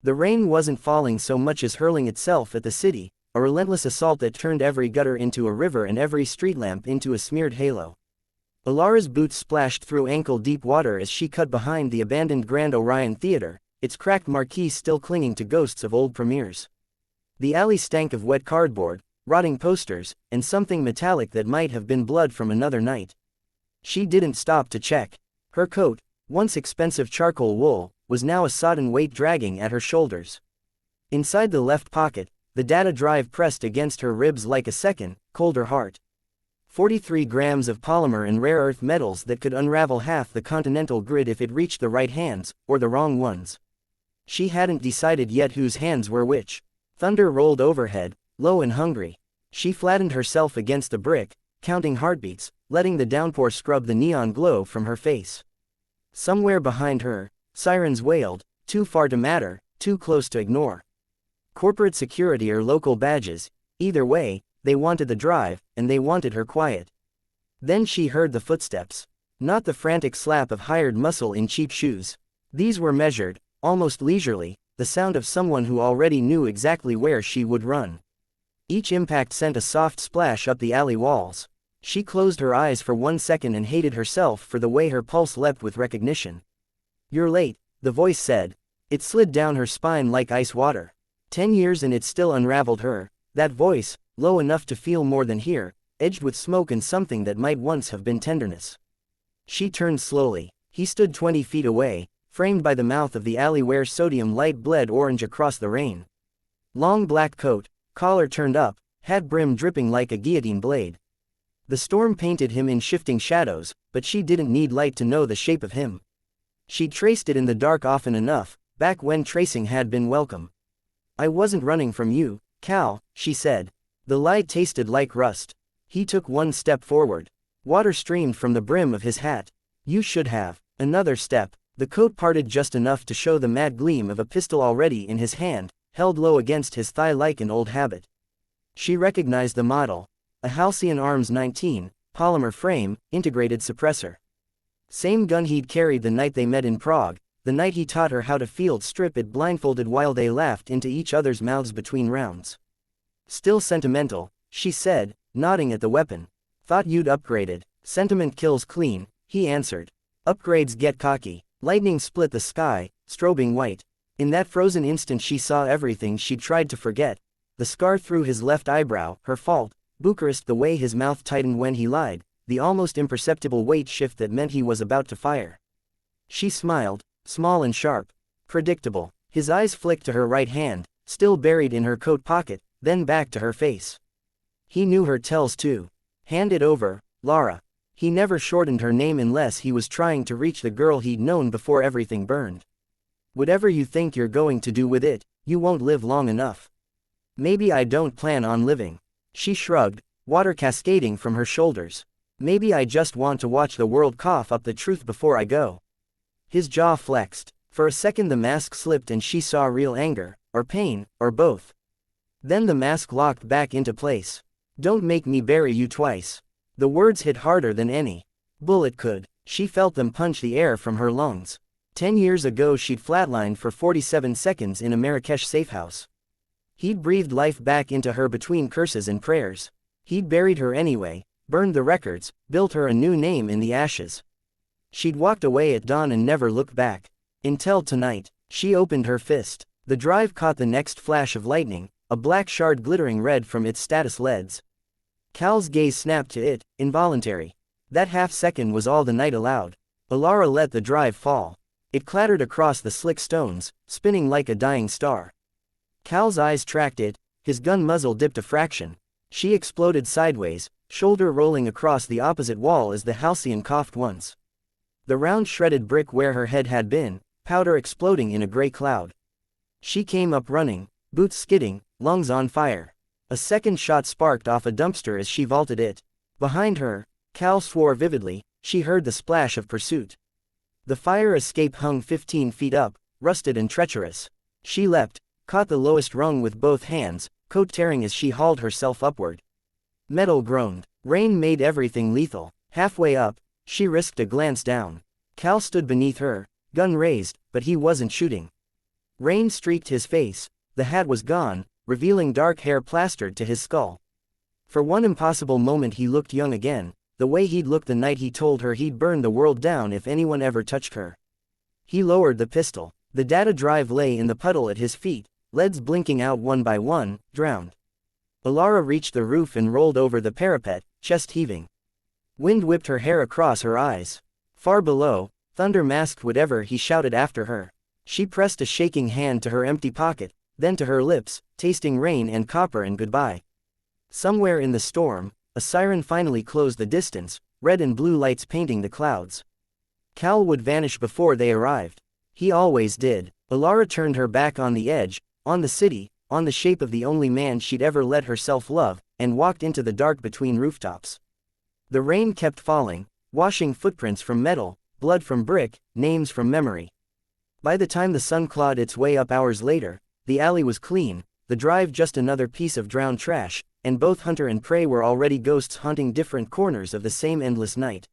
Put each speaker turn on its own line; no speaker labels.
The rain wasn't falling so much as hurling itself at the city, a relentless assault that turned every gutter into a river and every street lamp into a smeared halo. Alara's boots splashed through ankle-deep water as she cut behind the abandoned Grand Orion Theater, its cracked marquee still clinging to ghosts of old premieres. The alley stank of wet cardboard, rotting posters, and something metallic that might have been blood from another night. She didn't stop to check. Her coat, once expensive charcoal wool, was now a sodden weight dragging at her shoulders. Inside the left pocket, the data drive pressed against her ribs like a second, colder heart. 43 grams of polymer and rare earth metals that could unravel half the continental grid if it reached the right hands, or the wrong ones. She hadn't decided yet whose hands were which. Thunder rolled overhead, low and hungry. She flattened herself against a brick, counting heartbeats, letting the downpour scrub the neon glow from her face. Somewhere behind her, sirens wailed, too far to matter, too close to ignore. Corporate security or local badges, either way, they wanted the drive, and they wanted her quiet. Then she heard the footsteps. Not the frantic slap of hired muscle in cheap shoes. These were measured, almost leisurely, the sound of someone who already knew exactly where she would run. Each impact sent a soft splash up the alley walls. She closed her eyes for 1 second and hated herself for the way her pulse leapt with recognition. "You're late," the voice said. It slid down her spine like ice water. 10 years and it still unraveled her. That voice, low enough to feel more than hear, edged with smoke and something that might once have been tenderness. She turned slowly. He stood 20 feet away, framed by the mouth of the alley where sodium light bled orange across the rain. Long black coat, collar turned up, hat brim dripping like a guillotine blade. The storm painted him in shifting shadows, but she didn't need light to know the shape of him. She'd traced it in the dark often enough, back when tracing had been welcome. "I wasn't running from you, Cal," she said. The light tasted like rust. He took 1 step forward. Water streamed from the brim of his hat. "You should have." Another step. The coat parted just enough to show the mad gleam of a pistol already in his hand, held low against his thigh like an old habit. She recognized the model. A Halcyon Arms 19, polymer frame, integrated suppressor. Same gun he'd carried the night they met in Prague, the night he taught her how to field strip it blindfolded while they laughed into each other's mouths between rounds. "Still sentimental," she said, nodding at the weapon. "Thought you'd upgraded." "Sentiment kills clean," he answered. "Upgrades get cocky." Lightning split the sky, strobing white. In that frozen instant she saw everything she'd tried to forget. The scar through his left eyebrow, her fault, Bucharest, the way his mouth tightened when he lied, the almost imperceptible weight shift that meant he was about to fire. She smiled, small and sharp. Predictable. His eyes flicked to her right hand, still buried in her coat pocket, then back to her face. He knew her tells too. "Hand it over, Lara." He never shortened her name unless he was trying to reach the girl he'd known before everything burned. "Whatever you think you're going to do with it, you won't live long enough." "Maybe I don't plan on living." She shrugged, water cascading from her shoulders. "Maybe I just want to watch the world cough up the truth before I go." His jaw flexed. For a second the mask slipped and she saw real anger, or pain, or both. Then the mask locked back into place. "Don't make me bury you twice." The words hit harder than any bullet could. She felt them punch the air from her lungs. 10 years ago she'd flatlined for 47 seconds in a Marrakesh safehouse. He'd breathed life back into her between curses and prayers. He'd buried her anyway, burned the records, built her a new name in the ashes. She'd walked away at dawn and never looked back. Until tonight. She opened her fist. The drive caught the next flash of lightning, a black shard glittering red from its status LEDs. Cal's gaze snapped to it, involuntary. That half-second was all the night allowed. Alara let the drive fall. It clattered across the slick stones, spinning like a dying star. Cal's eyes tracked it, his gun muzzle dipped a fraction. She exploded sideways, shoulder rolling across the opposite wall as the Halcyon coughed once. The round shredded brick where her head had been, powder exploding in a gray cloud. She came up running, boots skidding, lungs on fire. A second shot sparked off a dumpster as she vaulted it. Behind her, Cal swore vividly, she heard the splash of pursuit. The fire escape hung 15 feet up, rusted and treacherous. She leapt, caught the lowest rung with both hands, coat tearing as she hauled herself upward. Metal groaned. Rain made everything lethal. Halfway up, she risked a glance down. Cal stood beneath her, gun raised, but he wasn't shooting. Rain streaked his face, the hat was gone, revealing dark hair plastered to his skull. For one impossible moment he looked young again, the way he'd looked the night he told her he'd burn the world down if anyone ever touched her. He lowered the pistol. The data drive lay in the puddle at his feet, leads blinking out one by one, drowned. Alara reached the roof and rolled over the parapet, chest heaving. Wind whipped her hair across her eyes. Far below, thunder masked whatever he shouted after her. She pressed a shaking hand to her empty pocket, then to her lips, tasting rain and copper and goodbye. Somewhere in the storm, a siren finally closed the distance, red and blue lights painting the clouds. Cal would vanish before they arrived. He always did. Alara turned her back on the edge, on the city, on the shape of the only man she'd ever let herself love, and walked into the dark between rooftops. The rain kept falling, washing footprints from metal, blood from brick, names from memory. By the time the sun clawed its way up hours later, the alley was clean, the drive just another piece of drowned trash, and both hunter and prey were already ghosts haunting different corners of the same endless night.